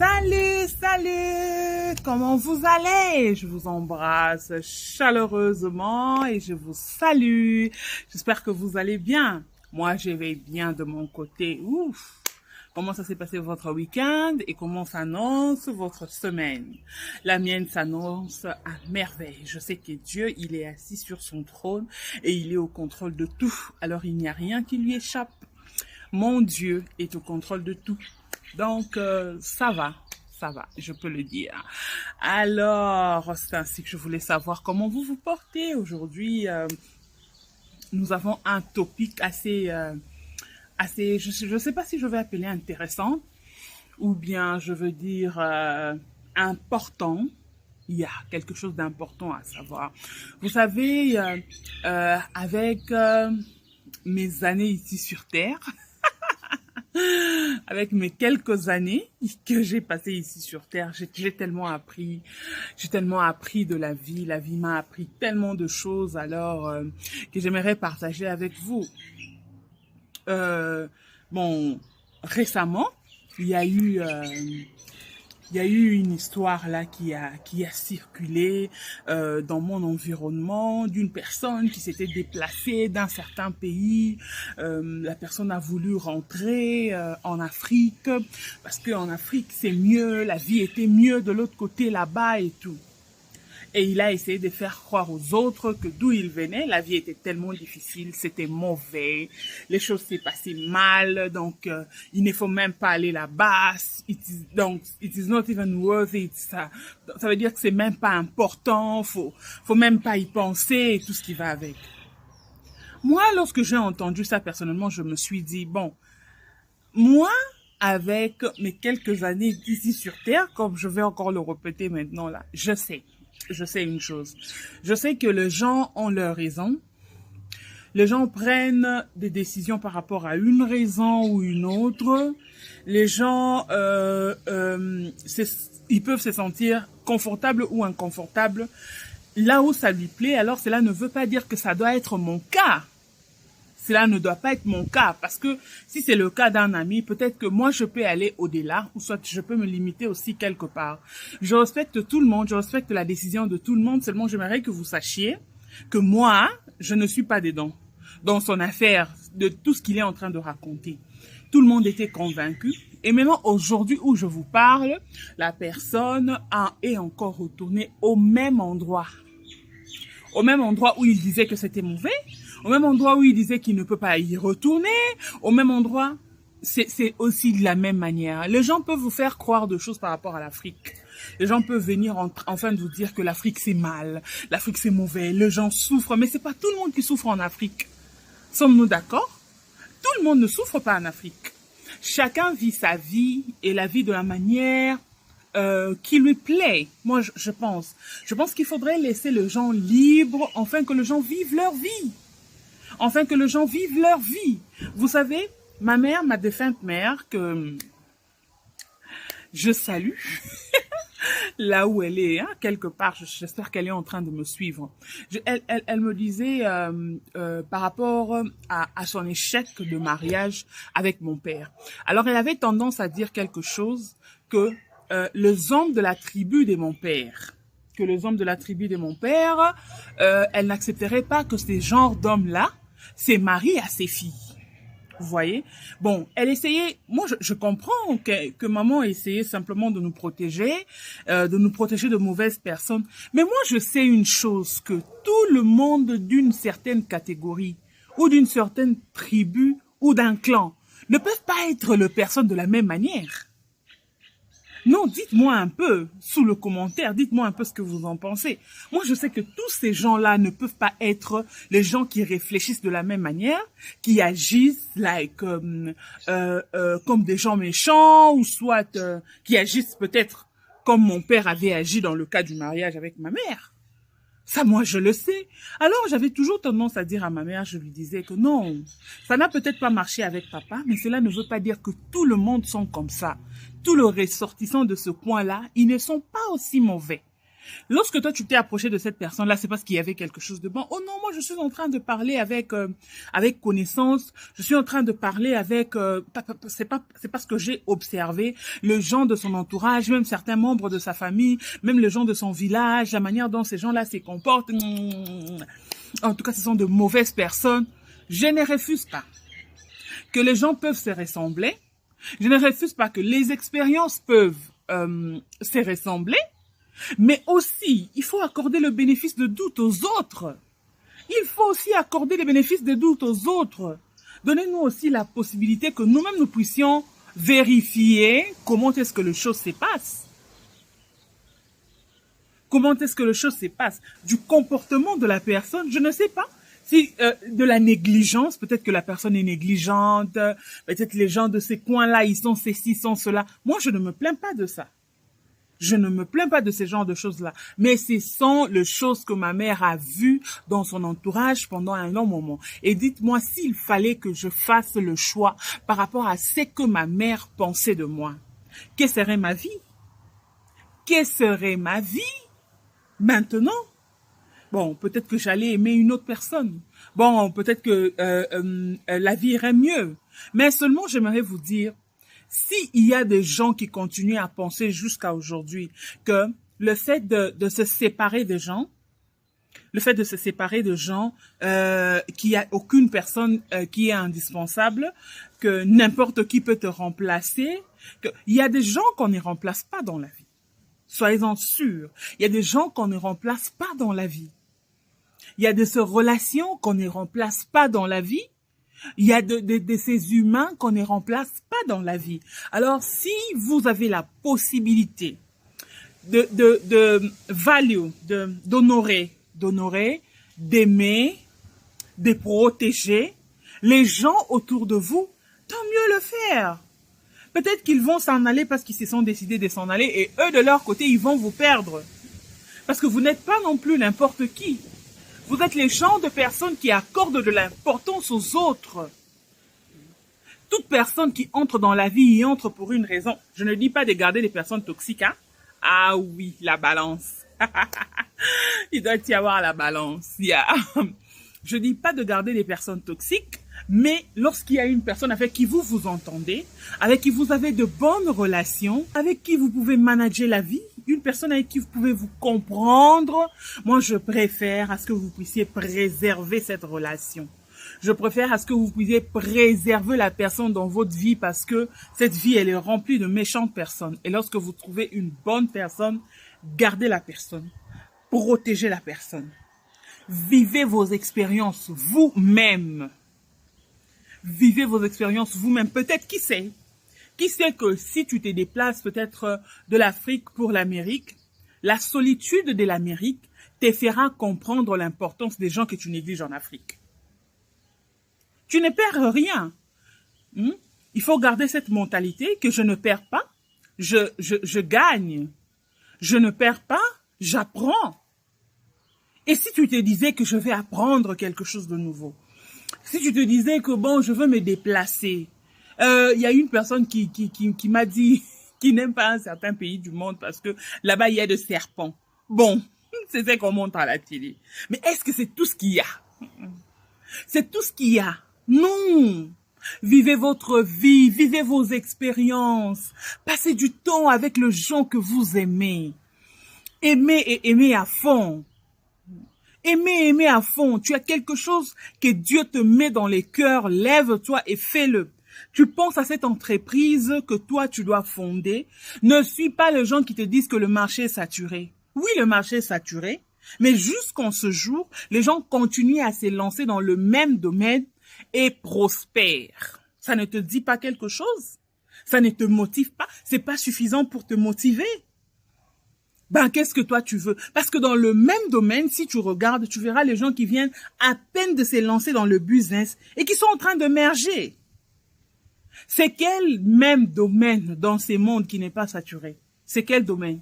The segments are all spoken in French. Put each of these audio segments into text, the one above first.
Salut, salut! Comment vous allez? Je vous embrasse chaleureusement et je vous salue. J'espère que vous allez bien. Moi, je vais bien de mon côté. Ouf! Comment ça s'est passé votre week-end et comment s'annonce votre semaine? La mienne s'annonce à merveille. Je sais que Dieu, il est assis sur son trône et il est au contrôle de tout. Alors, il n'y a rien qui lui échappe. Mon Dieu est au contrôle de tout. Donc, ça va, je peux le dire. Alors, c'est ainsi que je voulais savoir comment vous vous portez. Aujourd'hui, nous avons un topic assez, je ne sais pas si je vais appeler intéressant ou bien je veux dire important. Il y a quelque chose d'important à savoir. Vous savez, avec mes années ici sur Terre, avec mes quelques années que j'ai passées ici sur Terre, j'ai tellement appris de la vie. La vie m'a appris tellement de choses alors que j'aimerais partager avec vous. Bon, récemment, il y a eu une histoire là qui a circulé dans mon environnement d'une personne qui s'était déplacée d'un certain pays. La personne a voulu rentrer en Afrique parce qu'en Afrique c'est mieux, la vie était mieux de l'autre côté là-bas et tout. Et il a essayé de faire croire aux autres que d'où il venait, la vie était tellement difficile, c'était mauvais, les choses s'est passées mal, donc il ne faut même pas aller là-bas. It is not even worth it. Ça veut dire que c'est même pas important, faut même pas y penser et tout ce qui va avec. Moi, lorsque j'ai entendu ça personnellement, je me suis dit, bon, moi, avec mes quelques années ici sur Terre, comme je vais encore le répéter maintenant là, je sais une chose. Je sais que les gens ont leur raison. Les gens prennent des décisions par rapport à une raison ou une autre. Les gens, ils peuvent se sentir confortables ou inconfortables là où ça lui plaît. Alors, cela ne veut pas dire que ça doit être mon cas. Cela ne doit pas être mon cas parce que si c'est le cas d'un ami, peut-être que moi je peux aller au-delà ou soit je peux me limiter aussi quelque part. Je respecte tout le monde, je respecte la décision de tout le monde, seulement j'aimerais que vous sachiez que moi, je ne suis pas dedans dans son affaire de tout ce qu'il est en train de raconter. Tout le monde était convaincu et maintenant aujourd'hui où je vous parle, la personne est encore retournée au même endroit. Au même endroit où il disait que c'était mauvais, au même endroit où il disait qu'il ne peut pas y retourner, au même endroit, c'est aussi de la même manière. Les gens peuvent vous faire croire de choses par rapport à l'Afrique. Les gens peuvent venir enfin de vous dire que l'Afrique c'est mal, l'Afrique c'est mauvais, les gens souffrent, mais c'est pas tout le monde qui souffre en Afrique. Sommes-nous d'accord? Tout le monde ne souffre pas en Afrique. Chacun vit sa vie et la vie de la manière qui lui plaît. Moi, je pense qu'il faudrait laisser les gens libres afin que les gens vivent leur vie. Afin que les gens vivent leur vie. Vous savez, ma défunte mère, que je salue, là où elle est, hein, quelque part, j'espère qu'elle est en train de me suivre. Elle me disait par rapport à son échec de mariage avec mon père. Alors, elle avait tendance à dire quelque chose que les hommes de la tribu de mon père, elle n'accepterait pas que ces genres d'hommes-là se marient à ses filles. Vous voyez? Bon, elle essayait, moi je comprends que maman essayait simplement de nous protéger de mauvaises personnes. Mais moi je sais une chose, que tout le monde d'une certaine catégorie ou d'une certaine tribu ou d'un clan ne peuvent pas être les personnes de la même manière. Non, dites-moi un peu, sous le commentaire, dites-moi un peu ce que vous en pensez. Moi, je sais que tous ces gens-là ne peuvent pas être les gens qui réfléchissent de la même manière, qui agissent comme des gens méchants, ou soit qui agissent peut-être comme mon père avait agi dans le cas du mariage avec ma mère. Ça, moi, je le sais. Alors, j'avais toujours tendance à dire à ma mère, je lui disais que non, ça n'a peut-être pas marché avec papa, mais cela ne veut pas dire que tout le monde sont comme ça. Tous les ressortissants de ce coin-là, ils ne sont pas aussi mauvais. Lorsque toi, tu t'es approché de cette personne-là, c'est parce qu'il y avait quelque chose de bon. Oh non, moi, je suis en train de parler avec connaissance. Je suis en train de parler avec, c'est pas ce que j'ai observé. Les gens de son entourage, même certains membres de sa famille, même les gens de son village, la manière dont ces gens-là se comportent. En tout cas, ce sont de mauvaises personnes. Je ne refuse pas que les gens peuvent se ressembler. Je ne refuse pas que les expériences peuvent se ressembler. Mais aussi, il faut accorder le bénéfice de doute aux autres. Il faut aussi accorder le bénéfice de doute aux autres. Donnez-nous aussi la possibilité que nous-mêmes nous puissions vérifier comment est-ce que les choses se passent. Comment est-ce que les choses se passent? Du comportement de la personne, je ne sais pas. Si de la négligence, peut-être que la personne est négligente, peut-être les gens de ces coins-là, ils sont ceci, ils sont cela. Moi, je ne me plains pas de ça. Je ne me plains pas de ce genre de choses-là. Mais ce sont les choses que ma mère a vues dans son entourage pendant un long moment. Et dites-moi s'il fallait que je fasse le choix par rapport à ce que ma mère pensait de moi. Quelle serait ma vie? Quelle serait ma vie maintenant? Bon, peut-être que j'allais aimer une autre personne. Bon, peut-être que la vie irait mieux. Mais seulement, j'aimerais vous dire, s'il y a des gens qui continuent à penser jusqu'à aujourd'hui que le fait de se séparer des gens, qu'il n'y a aucune personne qui est indispensable, que n'importe qui peut te remplacer, il y a des gens qu'on ne remplace pas dans la vie. Soyez-en sûrs. Il y a des gens qu'on ne remplace pas dans la vie. Il y a de ces relations qu'on ne remplace pas dans la vie. Il y a de ces humains qu'on ne remplace pas dans la vie. Alors, si vous avez la possibilité d'honorer, d'aimer, de protéger les gens autour de vous, tant mieux le faire. Peut-être qu'ils vont s'en aller parce qu'ils se sont décidés de s'en aller et eux, de leur côté, ils vont vous perdre. Parce que vous n'êtes pas non plus n'importe qui. Vous êtes les genres de personnes qui accordent de l'importance aux autres. Toute personne qui entre dans la vie y entre pour une raison. Je ne dis pas de garder des personnes toxiques, hein. Ah oui, la balance. Il doit y avoir la balance. Je dis pas de garder des personnes toxiques, mais lorsqu'il y a une personne avec qui vous vous entendez, avec qui vous avez de bonnes relations, avec qui vous pouvez manager la vie, une personne avec qui vous pouvez vous comprendre, moi je préfère à ce que vous puissiez préserver cette relation. Je préfère à ce que vous puissiez préserver la personne dans votre vie parce que cette vie, elle est remplie de méchantes personnes. Et lorsque vous trouvez une bonne personne, gardez la personne, protégez la personne. Vivez vos expériences vous-même. Vivez vos expériences vous-même. Peut-être, qui sait que si tu te déplaces peut-être de l'Afrique pour l'Amérique, la solitude de l'Amérique te fera comprendre l'importance des gens que tu négliges en Afrique. Tu ne perds rien. Il faut garder cette mentalité que je ne perds pas, je gagne. Je ne perds pas, j'apprends. Et si tu te disais que je vais apprendre quelque chose de nouveau, si tu te disais que bon, je veux me déplacer, y a une personne qui m'a dit qu'il n'aime pas un certain pays du monde parce que là-bas, il y a des serpents. Bon, c'est ce qu'on montre à la télé. Mais est-ce que c'est tout ce qu'il y a? C'est tout ce qu'il y a? Non. Vivez votre vie, vivez vos expériences. Passez du temps avec les gens que vous aimez. Aimez et aimez à fond. Aimez à fond. Tu as quelque chose que Dieu te met dans les cœurs. Lève-toi et fais-le. Tu penses à cette entreprise que toi, tu dois fonder. Ne suis pas les gens qui te disent que le marché est saturé. Oui, le marché est saturé. Mais jusqu'en ce jour, les gens continuent à se lancer dans le même domaine et prospèrent. Ça ne te dit pas quelque chose? Ça ne te motive pas? C'est pas suffisant pour te motiver? Ben, qu'est-ce que toi tu veux? Parce que dans le même domaine, si tu regardes, tu verras les gens qui viennent à peine de se lancer dans le business et qui sont en train de merger. C'est quel même domaine dans ces mondes qui n'est pas saturé? C'est quel domaine?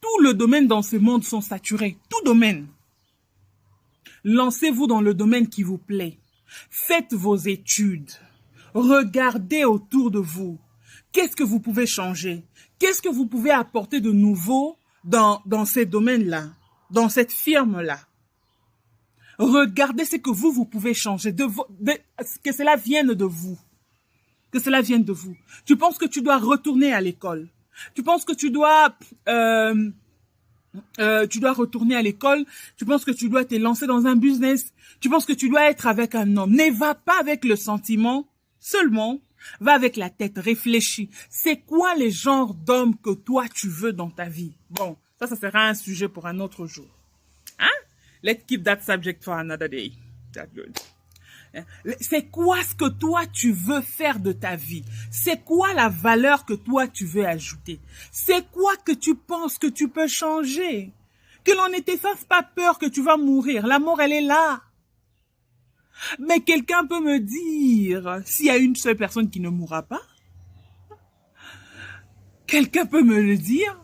Tous les domaines dans ce monde sont saturés. Tout domaine. Lancez-vous dans le domaine qui vous plaît. Faites vos études. Regardez autour de vous. Qu'est-ce que vous pouvez changer? Qu'est-ce que vous pouvez apporter de nouveau dans ces domaines-là, dans cette firme-là. Regardez ce que vous pouvez changer, que cela vienne de vous. Que cela vienne de vous. Tu penses que tu dois retourner à l'école. Tu penses que tu dois retourner à l'école. Tu penses que tu dois te lancer dans un business. Tu penses que tu dois être avec un homme. Ne va pas avec le sentiment seulement. Va avec la tête. Réfléchis. C'est quoi les genres d'hommes que toi tu veux dans ta vie? Bon, ça sera un sujet pour un autre jour. Hein? Let's keep that subject for another day. That's good. C'est quoi ce que toi tu veux faire de ta vie? C'est quoi la valeur que toi tu veux ajouter? C'est quoi que tu penses que tu peux changer? Que l'on ne te fasse pas peur que tu vas mourir. La mort, elle est là. Mais quelqu'un peut me dire s'il y a une seule personne qui ne mourra pas? Quelqu'un peut me le dire?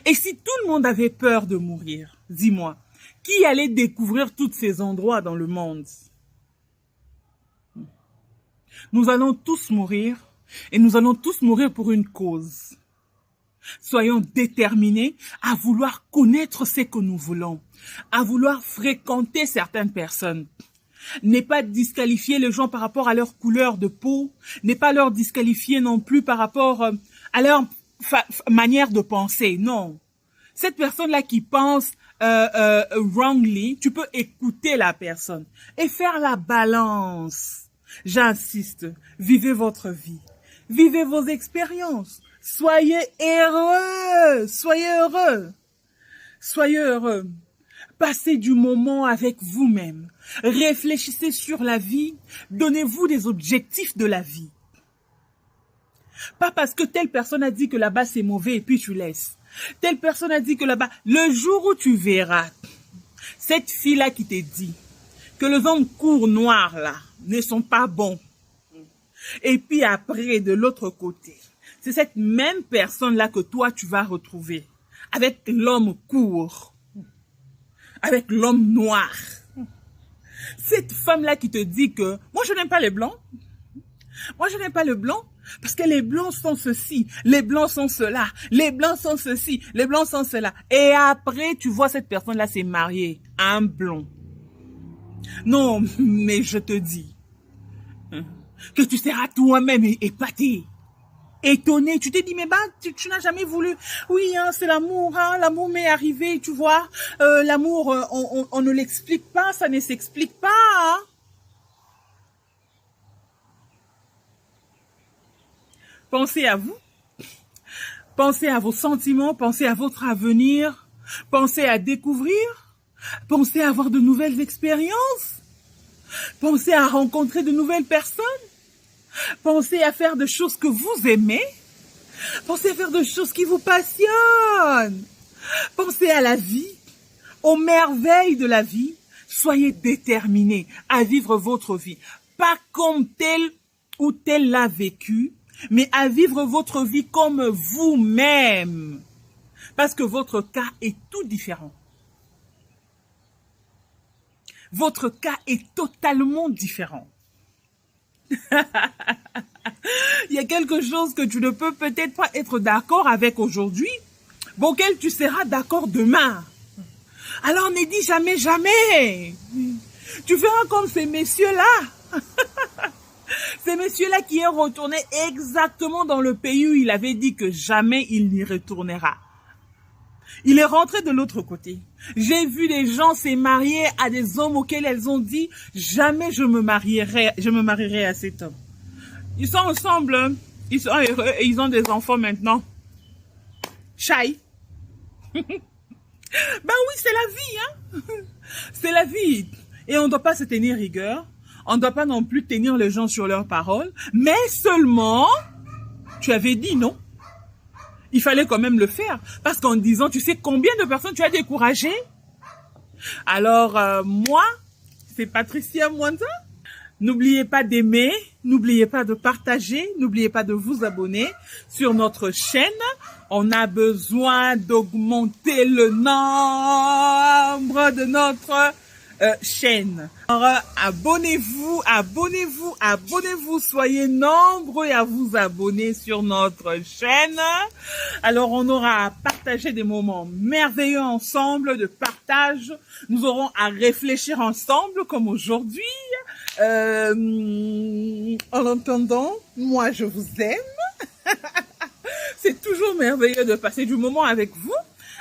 Et si tout le monde avait peur de mourir, dis-moi, qui allait découvrir tous ces endroits dans le monde? Nous allons tous mourir et nous allons tous mourir pour une cause. Soyons déterminés à vouloir connaître ce que nous voulons, à vouloir fréquenter certaines personnes. Ne pas disqualifier les gens par rapport à leur couleur de peau, ne pas leur disqualifier non plus par rapport à leur manière de penser. Non. Cette personne-là qui pense wrongly, tu peux écouter la personne et faire la balance. J'insiste, vivez votre vie, vivez vos expériences, soyez heureux, soyez heureux, soyez heureux. Passez du moment avec vous-même, réfléchissez sur la vie, donnez-vous des objectifs de la vie. Pas parce que telle personne a dit que là-bas c'est mauvais et puis tu laisses. Telle personne a dit que là-bas, le jour où tu verras cette fille-là qui te dit que les hommes courts noirs là ne sont pas bons. Et puis après, de l'autre côté, c'est cette même personne-là que toi, tu vas retrouver avec l'homme court, avec l'homme noir. Cette femme-là qui te dit que moi, je n'aime pas les blancs. Moi, je n'aime pas le blanc parce que les blancs sont ceci, les blancs sont cela, les blancs sont ceci, les blancs sont cela. Et après, tu vois cette personne-là s'est mariée à un blond. Non, mais je te dis que tu seras toi-même épaté, étonné. Tu t'es dit, mais bah, tu n'as jamais voulu. Oui, hein, c'est l'amour, hein, l'amour m'est arrivé, tu vois. L'amour, on ne l'explique pas, ça ne s'explique pas. Hein. Pensez à vous, pensez à vos sentiments, pensez à votre avenir, pensez à découvrir, pensez à avoir de nouvelles expériences, pensez à rencontrer de nouvelles personnes, pensez à faire des choses que vous aimez, pensez à faire des choses qui vous passionnent, pensez à la vie, aux merveilles de la vie, soyez déterminés à vivre votre vie, pas comme tel ou tel l'a vécu, mais à vivre votre vie comme vous-même. Parce que votre cas est tout différent. Votre cas est totalement différent. Il y a quelque chose que tu ne peux peut-être pas être d'accord avec aujourd'hui, pour lequel tu seras d'accord demain. Alors ne dis jamais, jamais. Tu feras comme ces messieurs-là. Ces messieurs-là qui est retourné exactement dans le pays où il avait dit que jamais il n'y retournera. Il est rentré de l'autre côté. J'ai vu des gens se marier à des hommes auxquels elles ont dit jamais je me marierai à cet homme. Ils sont ensemble, ils sont heureux et ils ont des enfants maintenant. Chai. Ben oui, c'est la vie, hein. C'est la vie. Et on ne doit pas se tenir rigueur. On ne doit pas non plus tenir les gens sur leurs paroles. Mais seulement, tu avais dit non. Il fallait quand même le faire. Parce qu'en disant, tu sais combien de personnes tu as découragées? Alors, moi, c'est Patricia Mwanza. N'oubliez pas d'aimer, n'oubliez pas de partager, n'oubliez pas de vous abonner sur notre chaîne. On a besoin d'augmenter le nombre de notre chaîne. Alors, abonnez-vous, abonnez-vous, abonnez-vous. Soyez nombreux à vous abonner sur notre chaîne. Alors, on aura à partager des moments merveilleux ensemble, de partage. Nous aurons à réfléchir ensemble, comme aujourd'hui. En attendant, moi, je vous aime. C'est toujours merveilleux de passer du moment avec vous.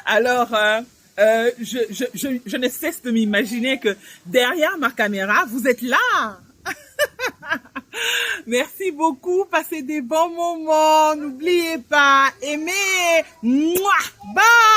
Alors, je ne cesse de m'imaginer que derrière ma caméra, vous êtes là. Merci beaucoup. Passez des bons moments. N'oubliez pas, aimez. Mouah. Bye.